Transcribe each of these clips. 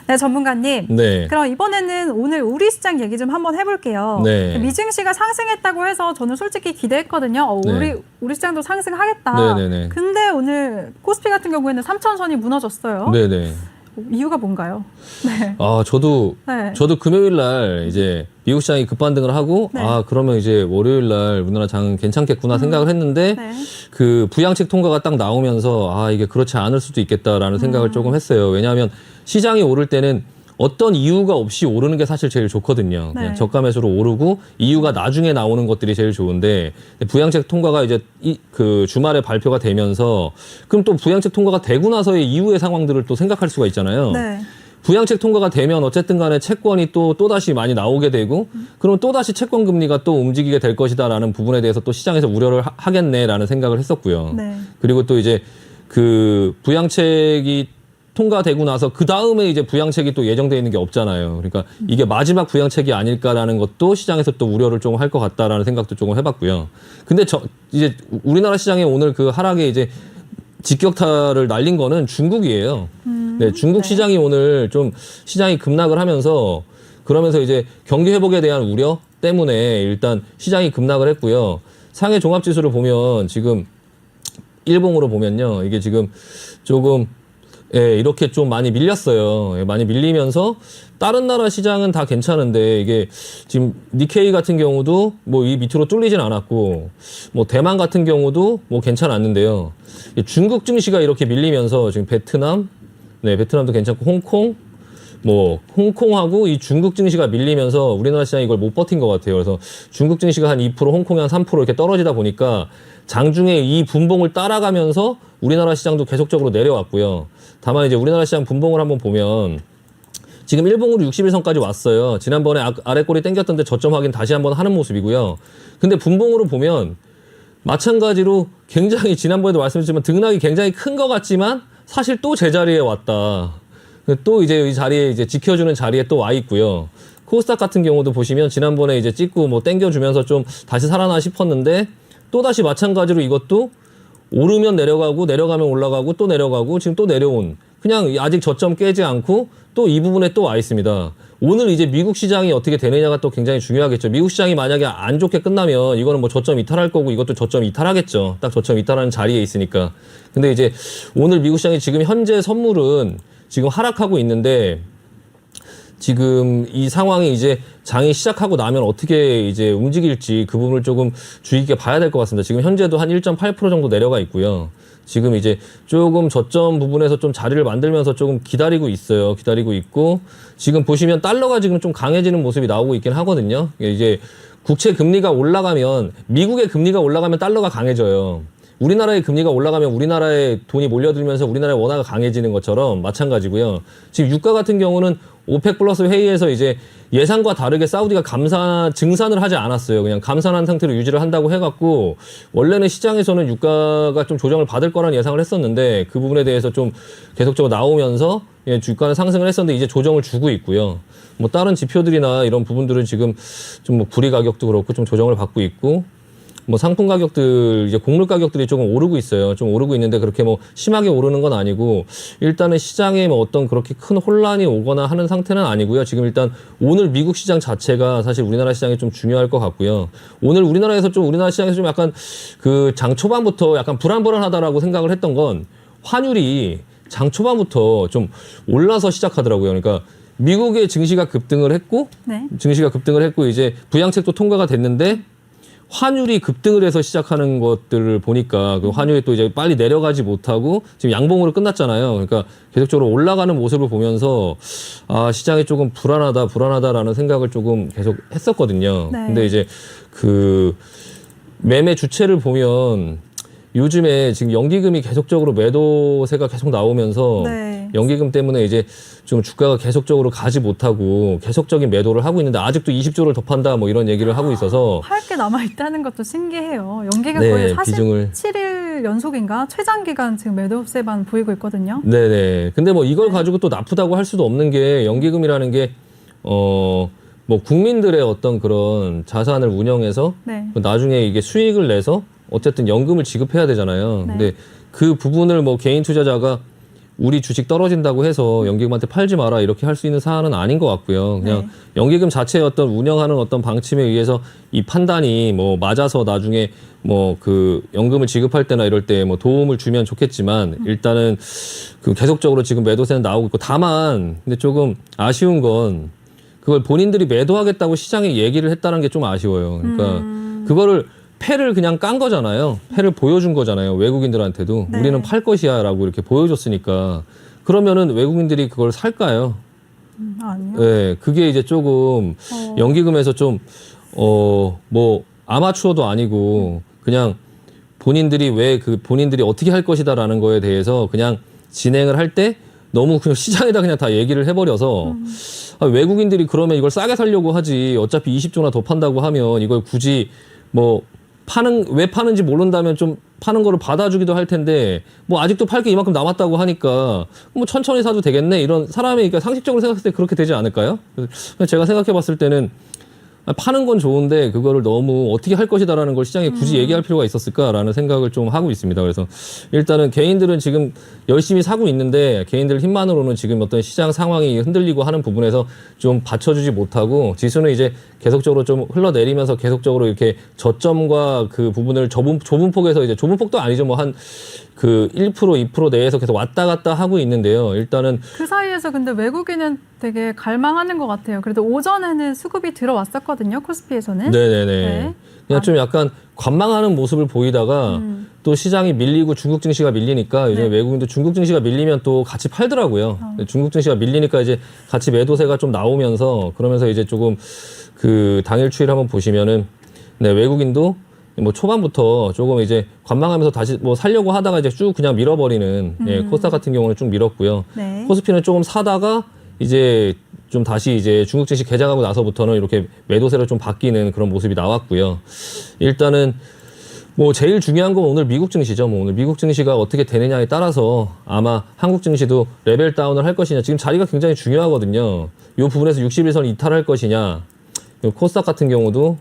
네, 전문가님. 네. 그럼 이번에는 오늘 우리 시장 얘기 좀 한번 해볼게요. 네. 미증시가 상승했다고 해서 저는 솔직히 기대했거든요. 네. 우리 시장도 상승하겠다. 네네네. 근데 오늘 코스피 같은 경우에는 3,000선이 무너졌어요. 네네. 이유가 뭔가요? 네. 저도 금요일 날 이제 미국 시장이 급반등을 하고 네. 그러면 이제 월요일 날 우리나라 장은 괜찮겠구나 생각을 했는데 네. 그 부양책 통과가 딱 나오면서 이게 그렇지 않을 수도 있겠다라는 생각을 조금 했어요. 왜냐하면 시장이 오를 때는 어떤 이유가 없이 오르는 게 사실 제일 좋거든요. 네. 그냥 저가 매수로 오르고 이유가 나중에 나오는 것들이 제일 좋은데 부양책 통과가 이제 그 주말에 발표가 되면서 그럼 또 부양책 통과가 되고 나서의 이후의 상황들을 또 생각할 수가 있잖아요. 네. 부양책 통과가 되면 어쨌든 간에 채권이 또다시 많이 나오게 되고 그럼 또다시 채권 금리가 또 움직이게 될 것이다라는 부분에 대해서 또 시장에서 우려를 하겠네라는 생각을 했었고요. 네. 그리고 또 이제 그 부양책이 통과되고 나서 그 다음에 이제 부양책이 또 예정되어 있는 게 없잖아요. 그러니까 이게 마지막 부양책이 아닐까라는 것도 시장에서 또 우려를 조금 할 것 같다라는 생각도 조금 해봤고요. 근데 이제 우리나라 시장에 오늘 그 하락에 이제 직격탄을 날린 거는 중국이에요. 네, 중국 시장이 오늘 좀 시장이 급락을 하면서 그러면서 이제 경기 회복에 대한 우려 때문에 일단 시장이 급락을 했고요. 상해 종합지수를 보면 지금 일봉으로 보면요. 이게 지금 조금 이렇게 좀 많이 밀렸어요. 많이 밀리면서 다른 나라 시장은 다 괜찮은데 이게 지금 니케이 같은 경우도 뭐 이 밑으로 뚫리진 않았고 뭐 대만 같은 경우도 뭐 괜찮았는데요. 중국 증시가 이렇게 밀리면서 지금 베트남도 괜찮고 홍콩하고 이 중국 증시가 밀리면서 우리나라 시장이 이걸 못 버틴 것 같아요. 그래서 중국 증시가 한 2%, 홍콩이 한 3% 이렇게 떨어지다 보니까 장중에 이 분봉을 따라가면서 우리나라 시장도 계속적으로 내려왔고요. 다만 이제 우리나라 시장 분봉을 한번 보면 지금 일봉으로 60일선까지 왔어요. 지난번에 아래 꼬리 당겼던데 저점 확인 다시 한번 하는 모습이고요. 근데 분봉으로 보면 마찬가지로 굉장히 지난번에도 말씀드렸지만 등락이 굉장히 큰 것 같지만 사실 또 제자리에 왔다. 또 이제 이 자리에 이제 지켜주는 자리에 또 와 있고요. 코스닥 같은 경우도 보시면 지난번에 이제 찍고 뭐 당겨주면서 좀 다시 살아나 싶었는데 또 다시 마찬가지로 이것도 오르면 내려가고 내려가면 올라가고 또 내려가고 지금 또 내려온 그냥 아직 저점 깨지 않고 또 이 부분에 또 와 있습니다. 오늘 이제 미국 시장이 어떻게 되느냐가 또 굉장히 중요하겠죠. 미국 시장이 만약에 안 좋게 끝나면 이거는 뭐 저점 이탈할 거고 이것도 저점 이탈하겠죠. 딱 저점 이탈하는 자리에 있으니까. 근데 이제 오늘 미국 시장이 지금 현재 선물은 지금 하락하고 있는데 지금 이 상황이 이제 장이 시작하고 나면 어떻게 이제 움직일지 그 부분을 조금 주의 깊게 봐야 될 것 같습니다. 지금 현재도 한 1.8% 정도 내려가 있고요. 지금 이제 조금 저점 부분에서 좀 자리를 만들면서 조금 기다리고 있어요. 기다리고 있고 지금 보시면 달러가 지금 좀 강해지는 모습이 나오고 있긴 하거든요. 이제 국채 금리가 올라가면 미국의 금리가 올라가면 달러가 강해져요. 우리나라의 금리가 올라가면 우리나라에 돈이 몰려들면서 우리나라의 원화가 강해지는 것처럼 마찬가지고요. 지금 유가 같은 경우는 오펙 플러스 회의에서 이제 예상과 다르게 사우디가 증산을 하지 않았어요. 그냥 감산한 상태로 유지를 한다고 해갖고 원래는 시장에서는 유가가 좀 조정을 받을 거라는 예상을 했었는데 그 부분에 대해서 좀 계속적으로 나오면서 주가는 상승을 했었는데 이제 조정을 주고 있고요. 뭐 다른 지표들이나 이런 부분들은 지금 좀 뭐 구리 가격도 그렇고 좀 조정을 받고 있고 뭐 상품 가격들 이제 곡물 가격들이 조금 오르고 있어요. 좀 오르고 있는데 그렇게 뭐 심하게 오르는 건 아니고 일단은 시장에 뭐 어떤 그렇게 큰 혼란이 오거나 하는 상태는 아니고요. 지금 일단 오늘 미국 시장 자체가 사실 우리나라 시장이 좀 중요할 것 같고요. 오늘 우리나라 시장에서 좀 약간 그 장 초반부터 약간 불안불안하다라고 생각을 했던 건 환율이 장 초반부터 좀 올라서 시작하더라고요. 그러니까 미국의 증시가 급등을 했고 이제 부양책도 통과가 됐는데 환율이 급등을 해서 시작하는 것들을 보니까 그 환율이 또 이제 빨리 내려가지 못하고 지금 양봉으로 끝났잖아요. 그러니까 계속적으로 올라가는 모습을 보면서 시장이 조금 불안하다라는 생각을 조금 계속 했었거든요. 네. 근데 이제 그 매매 주체를 보면 요즘에 지금 연기금이 계속적으로 매도세가 계속 나오면서 연기금 때문에 이제 좀 주가가 계속적으로 가지 못하고 계속적인 매도를 하고 있는데 아직도 20조를 더 판다 뭐 이런 얘기를 하고 있어서 팔 게 남아있다는 것도 신기해요. 연기가 거의 47일 연속인가? 최장기간 지금 매도세만 보이고 있거든요. 네네. 근데 뭐 이걸 가지고 또 나쁘다고 할 수도 없는 게 연기금이라는 게 뭐 국민들의 어떤 그런 자산을 운영해서 나중에 이게 수익을 내서 어쨌든 연금을 지급해야 되잖아요. 근데 그 부분을 뭐 개인 투자자가 우리 주식 떨어진다고 해서 연기금한테 팔지 마라 이렇게 할 수 있는 사안은 아닌 것 같고요. 그냥 네. 연기금 자체의 어떤 운영하는 어떤 방침에 의해서 이 판단이 뭐 맞아서 나중에 뭐 그 연금을 지급할 때나 이럴 때 뭐 도움을 주면 좋겠지만 일단은 그 계속적으로 지금 매도세는 나오고 있고 다만 근데 조금 아쉬운 건 그걸 본인들이 매도하겠다고 시장에 얘기를 했다는 게 좀 아쉬워요. 그러니까 그거를 패를 그냥 깐 거잖아요. 패를 보여준 거잖아요. 외국인들한테도 네. 우리는 팔 것이야라고 이렇게 보여줬으니까 그러면은 외국인들이 그걸 살까요? 아니요. 네, 그게 이제 조금 연기금에서 좀 뭐 아마추어도 아니고 그냥 본인들이 본인들이 어떻게 할 것이다라는 거에 대해서 그냥 진행을 할 때 너무 그냥 시장에다 그냥 다 얘기를 해버려서 아, 외국인들이 그러면 이걸 싸게 살려고 하지 어차피 20조나 더 판다고 하면 이걸 굳이 뭐 왜 파는지 모른다면 좀 파는 거를 받아주기도 할 텐데 뭐 아직도 팔 게 이만큼 남았다고 하니까 뭐 천천히 사도 되겠네 이런 사람의 그러니까 상식적으로 생각했을 때 그렇게 되지 않을까요? 그래서 제가 생각해 봤을 때는 파는 건 좋은데 그거를 너무 어떻게 할 것이다라는 걸 시장에 굳이 얘기할 필요가 있었을까라는 생각을 좀 하고 있습니다. 그래서 일단은 개인들은 지금 열심히 사고 있는데 개인들 힘만으로는 지금 어떤 시장 상황이 흔들리고 하는 부분에서 좀 받쳐주지 못하고 지수는 이제 계속적으로 좀 흘러내리면서 계속적으로 이렇게 저점과 그 부분을 좁은 폭에서 이제 좁은 폭도 아니죠. 뭐 한 그 1%, 2% 내에서 계속 왔다 갔다 하고 있는데요. 일단은 그 사이에서 근데 외국인은 되게 갈망하는 것 같아요. 그래도 오전에는 수급이 들어왔었거든요. 코스피에서는. 네네네. 네. 그냥 좀 약간 관망하는 모습을 보이다가 또 시장이 밀리고 중국 증시가 밀리니까 이제 네. 외국인도 중국 증시가 밀리면 또 같이 팔더라고요. 중국 증시가 밀리니까 이제 같이 매도세가 좀 나오면서 그러면서 이제 조금 그 당일 추이를 한번 보시면은 네, 외국인도 뭐 초반부터 조금 이제 관망하면서 다시 뭐 살려고 하다가 이제 쭉 그냥 밀어버리는 예, 코스닥 같은 경우는 쭉 밀었고요. 네. 코스피는 조금 사다가 이제 좀 다시 이제 중국 증시 개장하고 나서부터는 이렇게 매도세로 좀 바뀌는 그런 모습이 나왔고요. 일단은 뭐 제일 중요한 건 오늘 미국 증시죠. 뭐 오늘 미국 증시가 어떻게 되느냐에 따라서 아마 한국 증시도 레벨 다운을 할 것이냐. 지금 자리가 굉장히 중요하거든요. 이 부분에서 60일선 이탈할 것이냐. 코스닥 같은 경우도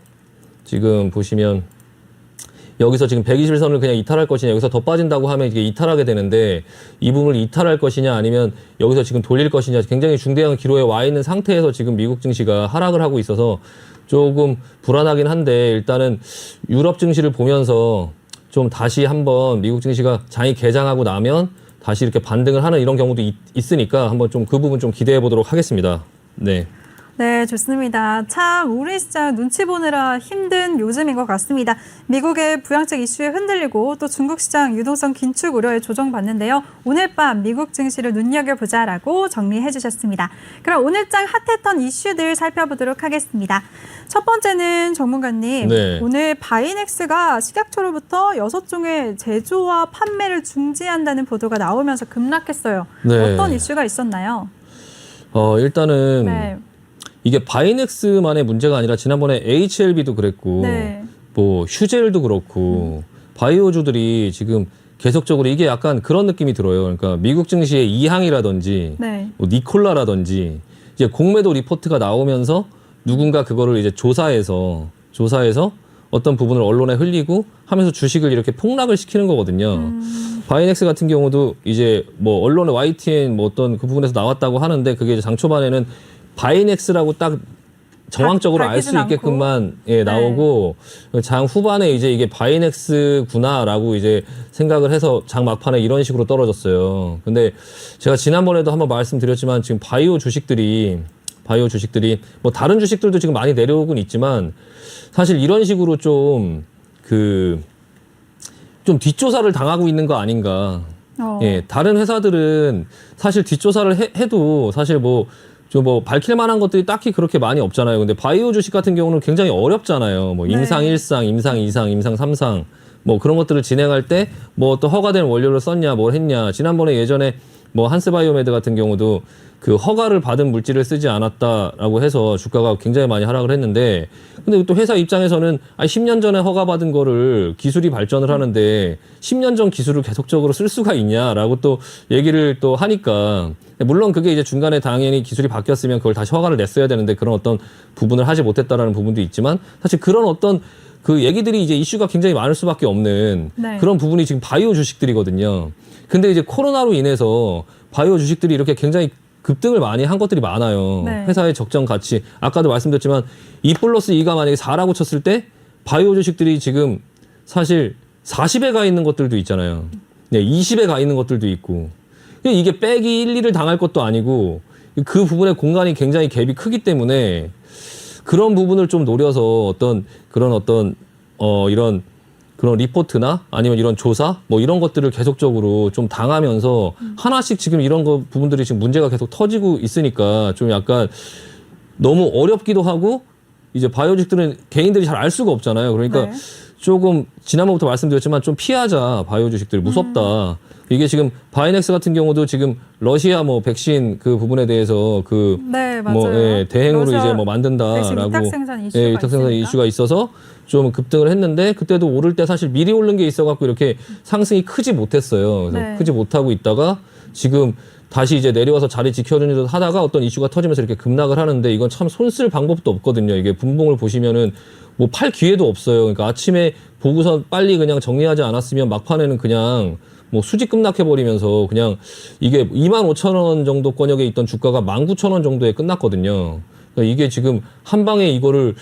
지금 보시면 여기서 지금 120일선을 그냥 이탈할 것이냐, 여기서 더 빠진다고 하면 이게 이탈하게 되는데 이 부분을 이탈할 것이냐 아니면 여기서 지금 돌릴 것이냐 굉장히 중대한 기로에 와 있는 상태에서 지금 미국 증시가 하락을 하고 있어서 조금 불안하긴 한데 일단은 유럽 증시를 보면서 좀 다시 한번 미국 증시가 장이 개장하고 나면 다시 이렇게 반등을 하는 이런 경우도 있으니까 한번 좀 그 부분 좀 기대해 보도록 하겠습니다. 네. 네, 좋습니다. 참 우리 시장 눈치 보느라 힘든 요즘인 것 같습니다. 미국의 부양책 이슈에 흔들리고 또 중국 시장 유동성 긴축 우려에 조정받는데요. 오늘 밤 미국 증시를 눈여겨보자라고 정리해 주셨습니다. 그럼 오늘장 핫했던 이슈들 살펴보도록 하겠습니다. 첫 번째는 전문가님, 네. 오늘 바이넥스가 식약처로부터 6종의 제조와 판매를 중지한다는 보도가 나오면서 급락했어요. 네. 어떤 이슈가 있었나요? 일단은 네. 이게 바이넥스만의 문제가 아니라 지난번에 HLB도 그랬고 네. 뭐 휴젤도 그렇고 바이오주들이 지금 계속적으로 이게 약간 그런 느낌이 들어요. 그러니까 미국 증시의 이항이라든지 네. 뭐 니콜라라든지 이제 공매도 리포트가 나오면서 누군가 그거를 이제 조사해서 어떤 부분을 언론에 흘리고 하면서 주식을 이렇게 폭락을 시키는 거거든요. 바이넥스 같은 경우도 이제 뭐 언론에 YTN 뭐 어떤 그 부분에서 나왔다고 하는데 그게 이제 장 초반에는 바이넥스라고 딱 정황적으로 알 수 밝히진 있게끔만 예, 나오고 장 후반에 이제 이게 바이넥스구나라고 이제 생각을 해서 장 막판에 이런 식으로 떨어졌어요. 근데 제가 지난번에도 한번 말씀드렸지만 지금 바이오 주식들이 뭐 다른 주식들도 지금 많이 내려오곤 있지만 사실 이런 식으로 좀 뒷조사를 당하고 있는 거 아닌가. 예, 다른 회사들은 사실 뒷조사를 해도 사실 뭐 밝힐 만한 것들이 딱히 그렇게 많이 없잖아요. 근데 바이오 주식 같은 경우는 굉장히 어렵잖아요. 뭐 임상 1상, 임상 2상, 임상 3상 뭐 그런 것들을 진행할 때 뭐 또 허가된 원료를 썼냐, 뭘 했냐. 지난번에 예전에 뭐 한스바이오메드 같은 경우도 그 허가를 받은 물질을 쓰지 않았다라고 해서 주가가 굉장히 많이 하락을 했는데 근데 또 회사 입장에서는 10년 전에 허가받은 거를 기술이 발전을 하는데 10년 전 기술을 계속적으로 쓸 수가 있냐라고 또 얘기를 또 하니까 물론 그게 이제 중간에 당연히 기술이 바뀌었으면 그걸 다시 허가를 냈어야 되는데 그런 어떤 부분을 하지 못했다라는 부분도 있지만 사실 그런 어떤 그 얘기들이 이제 이슈가 굉장히 많을 수밖에 없는 네. 그런 부분이 지금 바이오 주식들이거든요. 근데 이제 코로나로 인해서 바이오 주식들이 이렇게 굉장히 급등을 많이 한 것들이 많아요. 네. 회사의 적정 가치. 아까도 말씀드렸지만 2+2가 만약에 4라고 쳤을 때 바이오 주식들이 지금 사실 40에 가 있는 것들도 있잖아요. 네, 20에 가 있는 것들도 있고. 이게 빼기 1, 2를 당할 것도 아니고 그 부분의 공간이 굉장히 갭이 크기 때문에 그런 부분을 좀 노려서 이런 그런 리포트나 아니면 이런 조사 뭐 이런 것들을 계속적으로 좀 당하면서 하나씩 지금 이런 부분들이 지금 문제가 계속 터지고 있으니까 좀 약간 너무 어렵기도 하고 이제 바이오주식들은 개인들이 잘 알 수가 없잖아요. 그러니까 네. 조금 지난번부터 말씀드렸지만 좀 피하자. 바이오 주식들 무섭다. 이게 지금 바이넥스 같은 경우도 지금 러시아 뭐 백신 그 부분에 대해서 네, 맞아요. 뭐 대행으로 러시아 이제 뭐 만든다라고 백신 위탁 생산 이슈가 위탁 생산 있으니까. 이슈가 있어서 좀 급등을 했는데 그때도 오를 때 사실 미리 오른 게 있어갖고 이렇게 상승이 크지 못했어요. 그래서 네. 크지 못하고 있다가 지금 다시 이제 내려와서 자리 지켜주는 듯 하다가 어떤 이슈가 터지면서 이렇게 급락을 하는데 이건 참 손 쓸 방법도 없거든요. 이게 분봉을 보시면은 뭐 팔 기회도 없어요. 그러니까 아침에 보고서 빨리 그냥 정리하지 않았으면 막판에는 그냥 뭐 수직 급락해버리면서 그냥 이게 25,000원 정도 권역에 있던 주가가 19,000원 정도에 끝났거든요. 그러니까 이게 지금 한 방에 이걸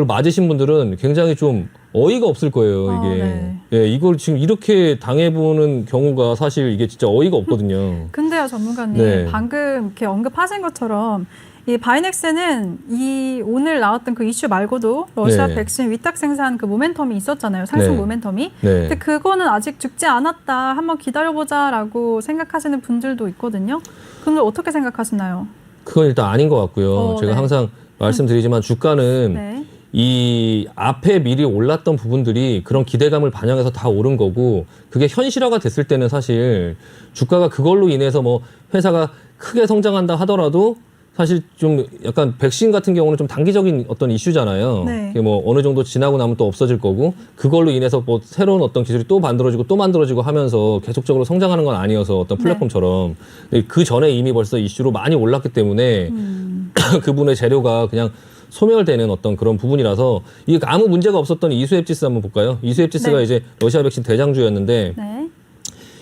맞으신 분들은 굉장히 좀 어이가 없을 거예요. 이게 네. 예, 이걸 지금 이렇게 당해보는 경우가 사실 이게 진짜 어이가 없거든요. 근데요, 전문가님. 네. 방금 이렇게 언급하신 것처럼 이 바이넥스는 이 오늘 나왔던 그 이슈 말고도 러시아 네. 백신 위탁 생산 그 모멘텀이 있었잖아요. 상승 네. 모멘텀이. 네. 근데 그거는 아직 죽지 않았다. 한번 기다려보자라고 생각하시는 분들도 있거든요. 그럼 어떻게 생각하시나요? 그건 일단 아닌 것 같고요. 제가 네. 항상 말씀드리지만 주가는 네. 이 앞에 미리 올랐던 부분들이 그런 기대감을 반영해서 다 오른 거고 그게 현실화가 됐을 때는 사실 주가가 그걸로 인해서 뭐 회사가 크게 성장한다 하더라도 사실 좀 약간 백신 같은 경우는 좀 단기적인 어떤 이슈잖아요. 네. 그게 뭐 어느 정도 지나고 나면 또 없어질 거고 그걸로 인해서 뭐 새로운 어떤 기술이 또 만들어지고 하면서 계속적으로 성장하는 건 아니어서 어떤 플랫폼처럼 그 전에 이미 벌써 이슈로 많이 올랐기 때문에 그분의 재료가 그냥 소멸되는 어떤 그런 부분이라서 이게 아무 문제가 없었던 이수앱지스 한번 볼까요? 이수앱지스가 네. 이제 러시아 백신 대장주였는데 네.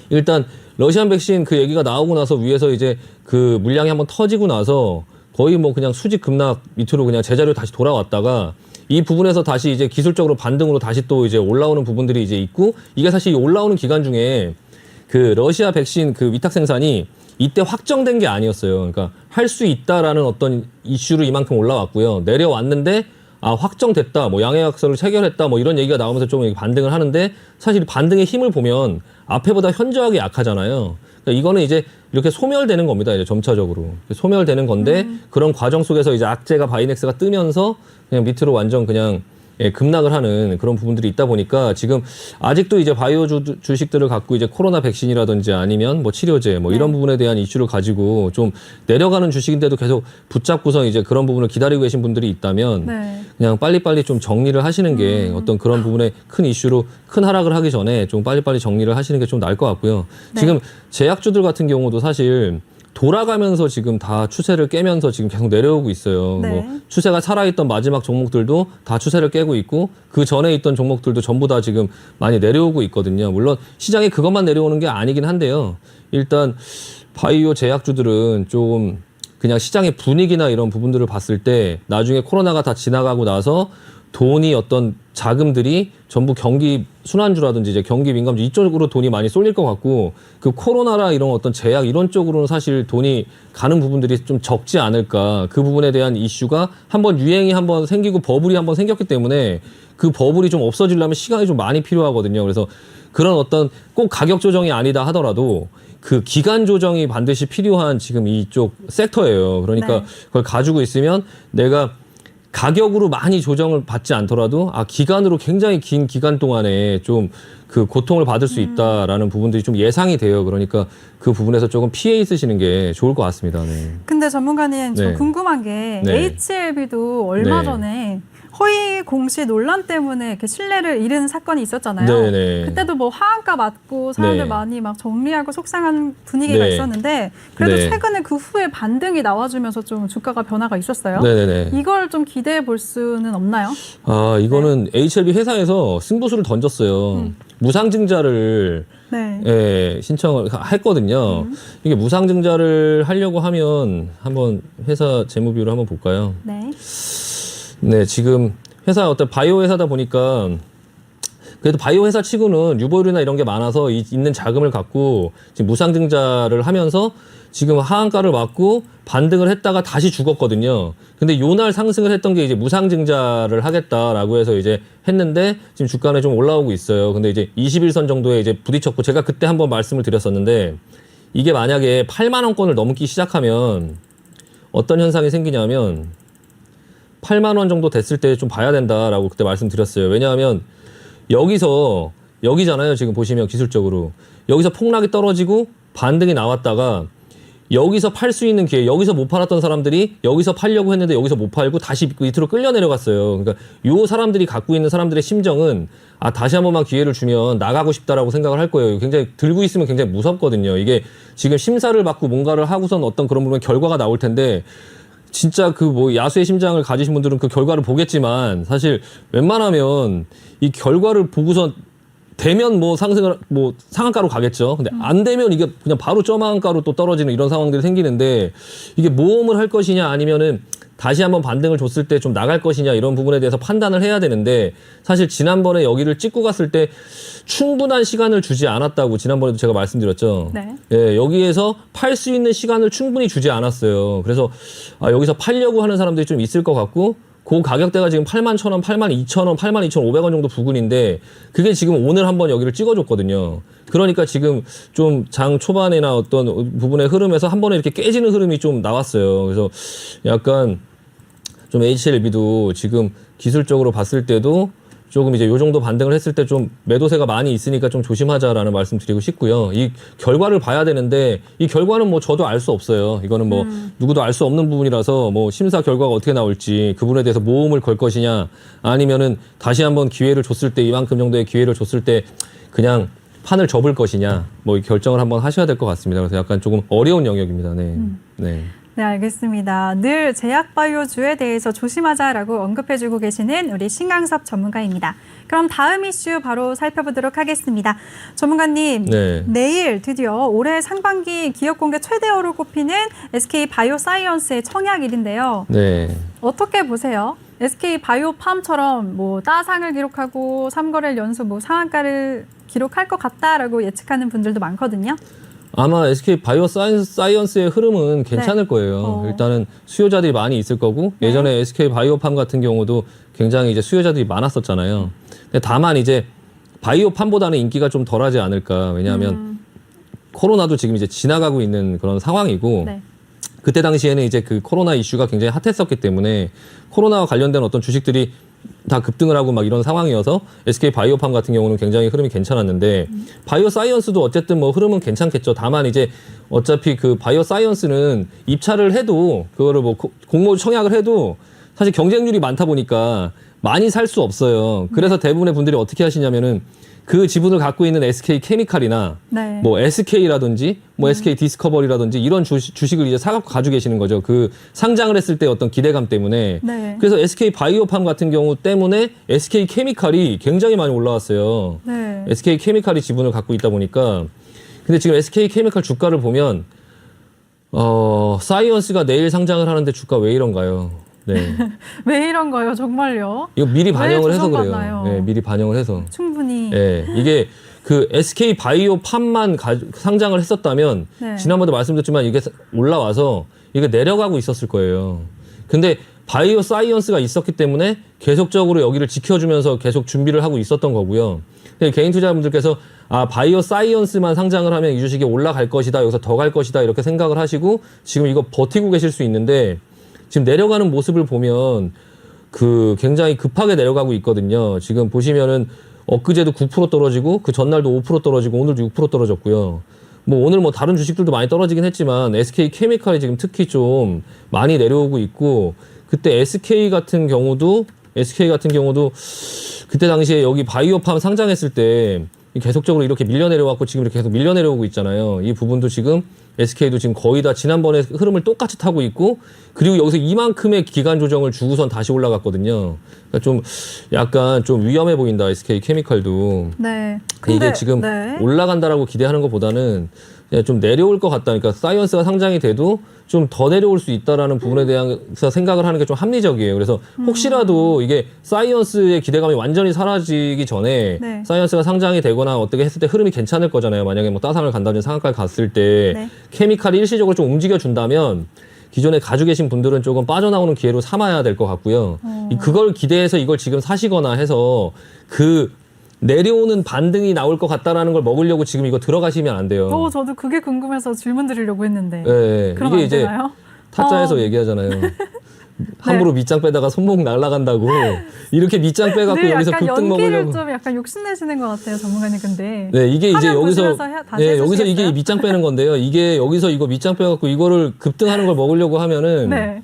일단 러시안 백신 그 얘기가 나오고 나서 위에서 이제 그 물량이 한번 터지고 나서 거의 뭐 그냥 수직 급락 밑으로 그냥 제자리로 다시 돌아왔다가 이 부분에서 다시 이제 기술적으로 반등으로 다시 또 이제 올라오는 부분들이 이제 있고 이게 사실 이 올라오는 기간 중에 그 러시아 백신 그 위탁 생산이 이때 확정된 게 아니었어요. 그러니까 할 수 있다라는 어떤 이슈로 이만큼 올라왔고요. 내려왔는데 아 확정됐다, 뭐 양해약서를 체결했다, 뭐 이런 얘기가 나오면서 좀 반등을 하는데 사실 반등의 힘을 보면 앞에보다 현저하게 약하잖아요. 그러니까 이거는 이제 이렇게 소멸되는 겁니다. 이제 점차적으로 소멸되는 건데 그런 과정 속에서 이제 악재가 바이넥스가 뜨면서 그냥 밑으로 완전 그냥 급락을 하는 그런 부분들이 있다 보니까 지금 아직도 이제 바이오 주식들을 갖고 이제 코로나 백신이라든지 아니면 뭐 치료제 뭐 이런 부분에 대한 이슈를 가지고 좀 내려가는 주식인데도 계속 붙잡고서 이제 그런 부분을 기다리고 계신 분들이 있다면 네. 그냥 빨리빨리 좀 정리를 하시는 게 어떤 그런 부분에 큰 이슈로 큰 하락을 하기 전에 좀 빨리빨리 정리를 하시는 게 좀 나을 것 같고요. 네. 지금 제약주들 같은 경우도 사실 돌아가면서 지금 다 추세를 깨면서 지금 계속 내려오고 있어요. 네. 뭐 추세가 살아있던 마지막 종목들도 다 추세를 깨고 있고 그 전에 있던 종목들도 전부 다 지금 많이 내려오고 있거든요. 물론 시장이 그것만 내려오는 게 아니긴 한데요. 일단 바이오 제약주들은 좀 그냥 시장의 분위기나 이런 부분들을 봤을 때 나중에 코로나가 다 지나가고 나서 돈이 어떤 자금들이 전부 경기 순환주라든지 이제 경기 민감주 이쪽으로 돈이 많이 쏠릴 것 같고 그 코로나라 이런 어떤 제약 이런 쪽으로는 사실 돈이 가는 부분들이 좀 적지 않을까. 그 부분에 대한 이슈가 한번 유행이 한번 생기고 버블이 한번 생겼기 때문에 그 버블이 좀 없어지려면 시간이 좀 많이 필요하거든요. 그래서 그런 어떤 꼭 가격 조정이 아니다 하더라도 그 기간 조정이 반드시 필요한 지금 이쪽 섹터예요. 그러니까 네. 그걸 가지고 있으면 내가 가격으로 많이 조정을 받지 않더라도 기간으로 굉장히 긴 기간 동안에 좀 그 고통을 받을 수 있다라는 부분들이 좀 예상이 돼요. 그러니까 그 부분에서 조금 피해 있으시는 게 좋을 것 같습니다. 네. 근데 전문가님, 저 네. 궁금한 게 네. HLB도 얼마 네. 전에 허위 공시 논란 때문에 이렇게 신뢰를 잃은 사건이 있었잖아요. 네네. 그때도 뭐 하한가 맞고 사람들 네. 많이 막 정리하고 속상한 분위기가 네. 있었는데 그래도 네. 최근에 그 후에 반등이 나와주면서 좀 주가가 변화가 있었어요. 네네네. 이걸 좀 기대해 볼 수는 없나요? 이거는 HLB 회사에서 승부수를 던졌어요. 무상증자를 네. 예, 신청을 했거든요. 이게 무상증자를 하려고 하면 한번 회사 재무비율을 한번 볼까요? 네. 네, 지금 회사 어떤 바이오 회사다 보니까 그래도 바이오 회사 치고는 유보율이나 이런 게 많아서 있는 자금을 갖고 지금 무상증자를 하면서 지금 하한가를 맞고 반등을 했다가 다시 죽었거든요. 근데 요날 상승을 했던 게 이제 무상증자를 하겠다라고 해서 이제 했는데 지금 주가는 좀 올라오고 있어요. 근데 이제 21선 정도에 이제 부딪혔고 제가 그때 한번 말씀을 드렸었는데 이게 만약에 8만 원권을 넘기 시작하면 어떤 현상이 생기냐면 8만 원 정도 됐을 때 좀 봐야 된다라고 그때 말씀드렸어요. 왜냐하면 여기잖아요. 지금 보시면 기술적으로 여기서 폭락이 떨어지고 반등이 나왔다가 여기서 팔 수 있는 기회, 여기서 못 팔았던 사람들이 여기서 팔려고 했는데 여기서 못 팔고 다시 밑으로 끌려 내려갔어요. 그러니까 요 사람들이 갖고 있는 사람들의 심정은 다시 한 번만 기회를 주면 나가고 싶다라고 생각을 할 거예요. 굉장히 들고 있으면 굉장히 무섭거든요. 이게 지금 심사를 받고 뭔가를 하고선 어떤 그런 부분 결과가 나올 텐데 진짜 그 뭐 야수의 심장을 가지신 분들은 그 결과를 보겠지만 사실 웬만하면 이 결과를 보고선 되면 뭐 상승을 뭐 상한가로 가겠죠. 근데 안 되면 이게 그냥 바로 저하한가로 또 떨어지는 이런 상황들이 생기는데 이게 모험을 할 것이냐 아니면은 다시 한번 반등을 줬을 때 좀 나갈 것이냐 이런 부분에 대해서 판단을 해야 되는데 사실 지난번에 여기를 찍고 갔을 때 충분한 시간을 주지 않았다고 지난번에도 제가 말씀드렸죠. 네. 예, 여기에서 팔 수 있는 시간을 충분히 주지 않았어요. 그래서 여기서 팔려고 하는 사람들이 좀 있을 것 같고 그 가격대가 지금 81,000원, 82,000원, 82,500원 정도 부근인데 그게 지금 오늘 한번 여기를 찍어줬거든요. 그러니까 지금 좀 장 초반이나 어떤 부분의 흐름에서 한 번에 이렇게 깨지는 흐름이 좀 나왔어요. 그래서 약간 좀 HLB도 지금 기술적으로 봤을 때도 조금 이제 요 정도 반등을 했을 때 좀 매도세가 많이 있으니까 좀 조심하자라는 말씀 드리고 싶고요. 이 결과를 봐야 되는데 이 결과는 뭐 저도 알 수 없어요. 이거는 뭐 누구도 알 수 없는 부분이라서 뭐 심사 결과가 어떻게 나올지 그 부분에 대해서 모험을 걸 것이냐 아니면은 다시 한번 기회를 줬을 때 이만큼 정도의 기회를 줬을 때 그냥 판을 접을 것이냐 뭐 결정을 한번 하셔야 될 것 같습니다. 그래서 약간 조금 어려운 영역입니다. 네. 네. 네, 알겠습니다. 늘 제약바이오주에 대해서 조심하자라고 언급해주고 계시는 우리 신강섭 전문가입니다. 그럼 다음 이슈 바로 살펴보도록 하겠습니다. 전문가님, 네. 내일 드디어 올해 상반기 기업 공개 최대어로 꼽히는 SK 바이오사이언스의 청약일인데요. 네. 어떻게 보세요? SK 바이오팜처럼 뭐 따상을 기록하고 3거래일 연속 뭐 상한가를 기록할 것 같다라고 예측하는 분들도 많거든요. 아마 SK 바이오사이언스의 흐름은 괜찮을 거예요. 일단은 수요자들이 많이 있을 거고 예전에 SK 바이오팜 같은 경우도 굉장히 이제 수요자들이 많았었잖아요. 근데 다만 이제 바이오팜보다는 인기가 좀 덜하지 않을까. 왜냐하면 코로나도 지금 이제 지나가고 있는 그런 상황이고 네. 그때 당시에는 이제 그 코로나 이슈가 굉장히 핫했었기 때문에 코로나와 관련된 어떤 주식들이 다 급등을 하고 막 이런 상황이어서 SK 바이오팜 같은 경우는 굉장히 흐름이 괜찮았는데 바이오 사이언스도 어쨌든 뭐 흐름은 괜찮겠죠. 다만 이제 어차피 그 바이오 사이언스는 입찰을 해도 그거를 뭐 공모 청약을 해도 사실 경쟁률이 많다 보니까 많이 살 수 없어요. 그래서 대부분의 분들이 어떻게 하시냐면은 그 지분을 갖고 있는 SK 케미칼이나 네. 뭐 SK라든지 뭐 SK 디스커버리라든지 이런 주식을 이제 사갖고 가지고 계시는 거죠. 그 상장을 했을 때 어떤 기대감 때문에. 네. 그래서 SK 바이오팜 같은 경우 때문에 SK 케미칼이 굉장히 많이 올라왔어요. 네. SK 케미칼이 지분을 갖고 있다 보니까. 근데 지금 SK 케미칼 주가를 보면 사이언스가 내일 상장을 하는데 주가 왜 이런가요? 네. 왜 이런가요? 정말요? 이거 미리 반영을 해서 그래요. 조정받나요? 네, 미리 반영을 해서. 충분히. 네, 이게 그 SK 바이오팜만 상장을 했었다면 네. 지난번에 말씀드렸지만 이게 올라와서 이게 내려가고 있었을 거예요. 근데 바이오 사이언스가 있었기 때문에 계속적으로 여기를 지켜주면서 계속 준비를 하고 있었던 거고요. 개인 투자자분들께서 바이오 사이언스만 상장을 하면 이 주식이 올라갈 것이다, 여기서 더 갈 것이다 이렇게 생각을 하시고 지금 이거 버티고 계실 수 있는데 지금 내려가는 모습을 보면 그 굉장히 급하게 내려가고 있거든요. 지금 보시면은 엊그제도 9% 떨어지고 그 전날도 5% 떨어지고 오늘도 6% 떨어졌고요. 뭐 오늘 뭐 다른 주식들도 많이 떨어지긴 했지만 SK 케미칼이 지금 특히 좀 많이 내려오고 있고 그때 SK 같은 경우도 그때 당시에 여기 바이오팜 상장했을 때 계속적으로 이렇게 밀려 내려왔고 지금 이렇게 계속 밀려 내려오고 있잖아요. 이 부분도 지금 SK도 지금 거의 다 지난번에 흐름을 똑같이 타고 있고 그리고 여기서 이만큼의 기간 조정을 주고선 다시 올라갔거든요. 그러니까 좀 약간 좀 위험해 보인다 SK 케미칼도. 네. 이게 지금 네. 올라간다라고 기대하는 것보다는 그냥 좀 내려올 것 같다. 그러니까 사이언스가 상장이 돼도 좀 더 내려올 수 있다라는 부분에 대해서 생각을 하는 게 좀 합리적이에요. 그래서 혹시라도 이게 사이언스의 기대감이 완전히 사라지기 전에 네. 사이언스가 상장이 되거나 어떻게 했을 때 흐름이 괜찮을 거잖아요. 만약에 뭐 따상을 간다든지 상한가를 갔을 때 네. 케미칼이 일시적으로 좀 움직여 준다면 기존에 가지고 계신 분들은 조금 빠져나오는 기회로 삼아야 될 것 같고요. 그걸 기대해서 이걸 지금 사시거나 해서 그 내려오는 반등이 나올 것 같다라는 걸 먹으려고 지금 이거 들어가시면 안 돼요. 저도 그게 궁금해서 질문 드리려고 했는데. 네, 그럼 이게 안 이제 되나요? 타짜에서 얘기하잖아요. 함부로 밑장 빼다가 손목 날아간다고 이렇게 밑장 빼갖고 네, 여기서 약간 급등 연기를 먹으려고. 좀 약간 욕심내시는 것 같아요, 전문가님. 근데 네, 이게 이제 화면 여기서 보시면서 다시 여기서 이게 해주시겠어요? 밑장 빼는 건데요. 이게 여기서 이거 밑장 빼갖고 이거를 급등하는 걸 먹으려고 하면은 네.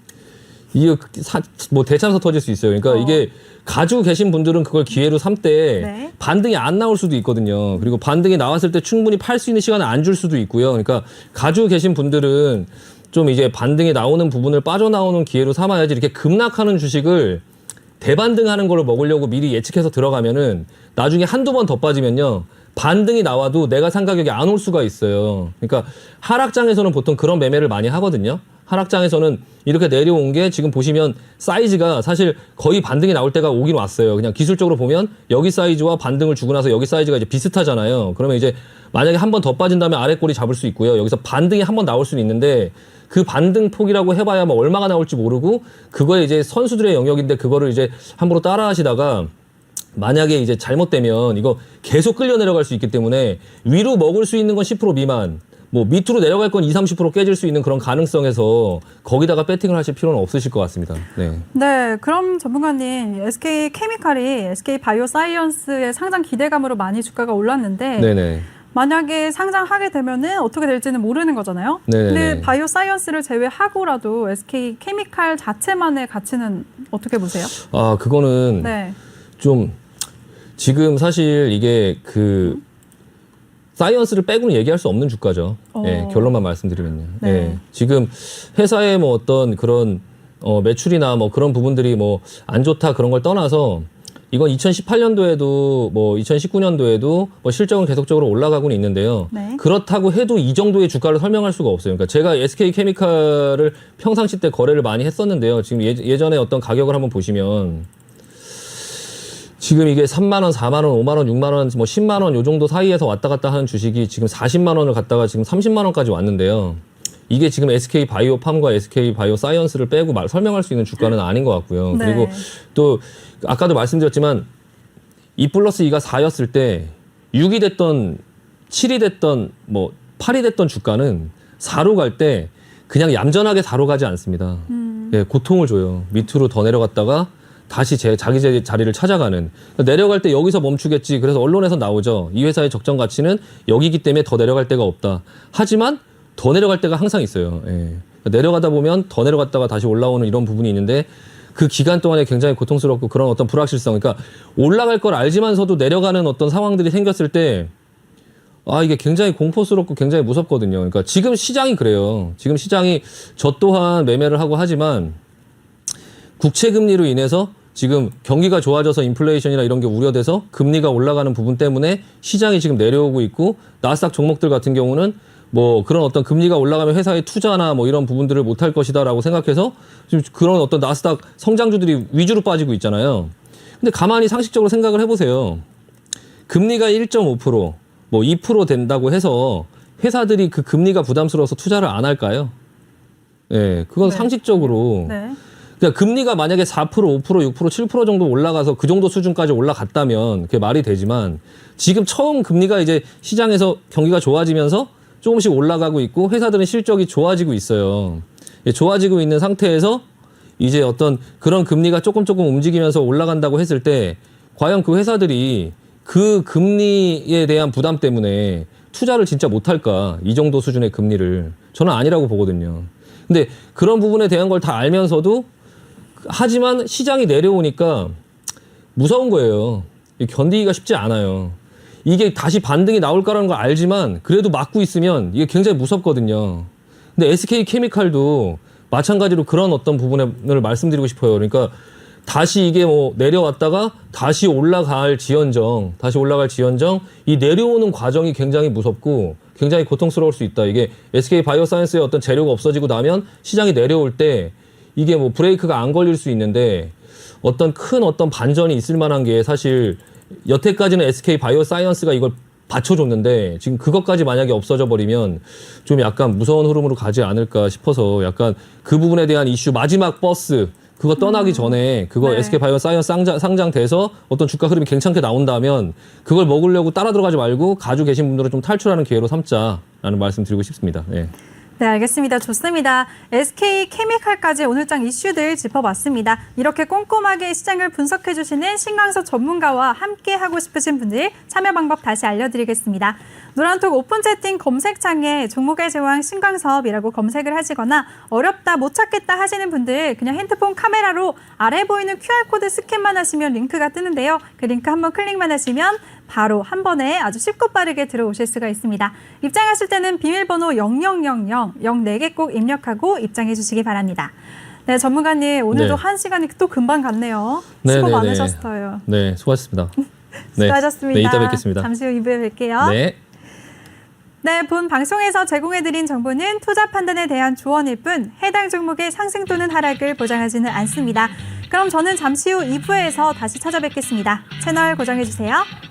이게 뭐 대참사 터질 수 있어요. 그러니까 이게 가지고 계신 분들은 그걸 기회로 삼때 네. 반등이 안 나올 수도 있거든요. 그리고 반등이 나왔을 때 충분히 팔 수 있는 시간을 안 줄 수도 있고요. 그러니까 가지고 계신 분들은 좀 이제 반등이 나오는 부분을 빠져나오는 기회로 삼아야지 이렇게 급락하는 주식을 대반등하는 걸 먹으려고 미리 예측해서 들어가면은 나중에 한두 번 더 빠지면요. 반등이 나와도 내가 산 가격이 안 올 수가 있어요. 그러니까 하락장에서는 보통 그런 매매를 많이 하거든요. 하락장에서는 이렇게 내려온 게 지금 보시면 사이즈가 사실 거의 반등이 나올 때가 오긴 왔어요. 그냥 기술적으로 보면 여기 사이즈와 반등을 주고 나서 여기 사이즈가 이제 비슷하잖아요. 그러면 이제 만약에 한 번 더 빠진 다음에 아래 꼬리 잡을 수 있고요. 여기서 반등이 한 번 나올 수는 있는데 그 반등 폭이라고 해봐야 뭐 얼마가 나올지 모르고 그거에 이제 선수들의 영역인데 그거를 이제 함부로 따라 하시다가 만약에 이제 잘못되면 이거 계속 끌려 내려갈 수 있기 때문에 위로 먹을 수 있는 건 10% 미만 뭐 밑으로 내려갈 건 20-30% 깨질 수 있는 그런 가능성에서 거기다가 배팅을 하실 필요는 없으실 것 같습니다. 네. 네, 그럼 전문가님, SK 케미칼이 SK 바이오사이언스의 상장 기대감으로 많이 주가가 올랐는데 네네. 만약에 상장하게 되면은 어떻게 될지는 모르는 거잖아요. 네네네. 근데 바이오사이언스를 제외하고라도 SK 케미칼 자체만의 가치는 어떻게 보세요? 아, 그거는 네. 좀 지금 사실 이게 그 사이언스를 빼고는 얘기할 수 없는 주가죠. 예, 결론만 말씀드리면요. 네. 예, 지금 회사의 뭐 어떤 그런 매출이나 뭐 그런 부분들이 뭐 안 좋다 그런 걸 떠나서 이건 2018년도에도 뭐 2019년도에도 뭐 실적은 계속적으로 올라가고는 있는데요. 네. 그렇다고 해도 이 정도의 주가를 설명할 수가 없어요. 그러니까 제가 SK 케미칼을 평상시 때 거래를 많이 했었는데요. 지금 예전에 어떤 가격을 한번 보시면 지금 이게 3만 원, 4만 원, 5만 원, 6만 원, 뭐 10만 원 요 정도 사이에서 왔다 갔다 하는 주식이 지금 40만 원을 갔다가 지금 30만 원까지 왔는데요. 이게 지금 SK 바이오팜과 SK 바이오사이언스를 빼고 설명할 수 있는 주가는 아닌 것 같고요. 네. 그리고 또 아까도 말씀드렸지만 2+2가 4였을 때 6이 됐던 7이 됐던 뭐 8이 됐던 주가는 4로 갈 때 그냥 얌전하게 4로 가지 않습니다. 예, 고통을 줘요. 밑으로 더 내려갔다가 다시 자기 자리를 찾아가는. 내려갈 때 여기서 멈추겠지. 그래서 언론에서 나오죠. 이 회사의 적정 가치는 여기기 때문에 더 내려갈 데가 없다. 하지만 더 내려갈 때가 항상 있어요. 예. 내려가다 보면 더 내려갔다가 다시 올라오는 이런 부분이 있는데 그 기간 동안에 굉장히 고통스럽고 그런 어떤 불확실성. 그러니까 올라갈 걸 알지만서도 내려가는 어떤 상황들이 생겼을 때 이게 굉장히 공포스럽고 굉장히 무섭거든요. 그러니까 지금 시장이 그래요. 지금 시장이 저 또한 매매를 하고 하지만 국채 금리로 인해서 지금 경기가 좋아져서 인플레이션이나 이런 게 우려돼서 금리가 올라가는 부분 때문에 시장이 지금 내려오고 있고 나스닥 종목들 같은 경우는 뭐 그런 어떤 금리가 올라가면 회사의 투자나 뭐 이런 부분들을 못할 것이다라고 생각해서 지금 그런 어떤 나스닥 성장주들이 위주로 빠지고 있잖아요. 근데 가만히 상식적으로 생각을 해보세요. 금리가 1.5%, 뭐 2% 된다고 해서 회사들이 그 금리가 부담스러워서 투자를 안 할까요? 예, 그건 네. 상식적으로. 네. 그러니까 금리가 만약에 4%, 5%, 6%, 7% 정도 올라가서 그 정도 수준까지 올라갔다면 그게 말이 되지만 지금 처음 금리가 이제 시장에서 경기가 좋아지면서 조금씩 올라가고 있고 회사들은 실적이 좋아지고 있어요. 좋아지고 있는 상태에서 이제 어떤 그런 금리가 조금 움직이면서 올라간다고 했을 때 과연 그 회사들이 그 금리에 대한 부담 때문에 투자를 진짜 못할까? 이 정도 수준의 금리를. 저는 아니라고 보거든요. 근데 그런 부분에 대한 걸 다 알면서도 하지만 시장이 내려오니까 무서운 거예요. 견디기가 쉽지 않아요. 이게 다시 반등이 나올까라는 걸 알지만 그래도 막고 있으면 이게 굉장히 무섭거든요. 근데 SK케미칼도 마찬가지로 그런 어떤 부분을 말씀드리고 싶어요. 그러니까 다시 이게 뭐 내려왔다가 다시 올라갈 지연정 이 내려오는 과정이 굉장히 무섭고 굉장히 고통스러울 수 있다. 이게 SK바이오사이언스의 어떤 재료가 없어지고 나면 시장이 내려올 때 이게 뭐 브레이크가 안 걸릴 수 있는데 어떤 큰 어떤 반전이 있을 만한 게 사실 여태까지는 SK바이오사이언스가 이걸 받쳐줬는데 지금 그것까지 만약에 없어져 버리면 좀 약간 무서운 흐름으로 가지 않을까 싶어서 약간 그 부분에 대한 이슈 마지막 버스 그거 떠나기 전에 그거 네. SK바이오사이언스 상장돼서 어떤 주가 흐름이 괜찮게 나온다면 그걸 먹으려고 따라 들어가지 말고 가지고 계신 분들은 좀 탈출하는 기회로 삼자라는 말씀 드리고 싶습니다. 예. 네, 알겠습니다. 좋습니다. SK케미칼까지 오늘장 이슈들 짚어봤습니다. 이렇게 꼼꼼하게 시장을 분석해주시는 신광석 전문가와 함께 하고 싶으신 분들 참여 방법 다시 알려드리겠습니다. 노란톡 오픈 채팅 검색창에 종목의 제왕 신광섭이라고 검색을 하시거나 어렵다 못 찾겠다 하시는 분들 그냥 핸드폰 카메라로 아래 보이는 QR코드 스캔만 하시면 링크가 뜨는데요. 그 링크 한번 클릭만 하시면 바로 한 번에 아주 쉽고 빠르게 들어오실 수가 있습니다. 입장하실 때는 비밀번호 0000 04개 꼭 입력하고 입장해 주시기 바랍니다. 네, 전문가님 오늘도 네. 한 시간이 또 금방 갔네요. 수고 많으셨어요. 네, 수고하셨습니다. 수고하셨습니다. 네, 이따 뵙겠습니다. 잠시 후 2부에 뵐게요. 네. 네, 본 방송에서 제공해드린 정보는 투자 판단에 대한 조언일 뿐 해당 종목의 상승 또는 하락을 보장하지는 않습니다. 그럼 저는 잠시 후 2부에서 다시 찾아뵙겠습니다. 채널 고정해주세요.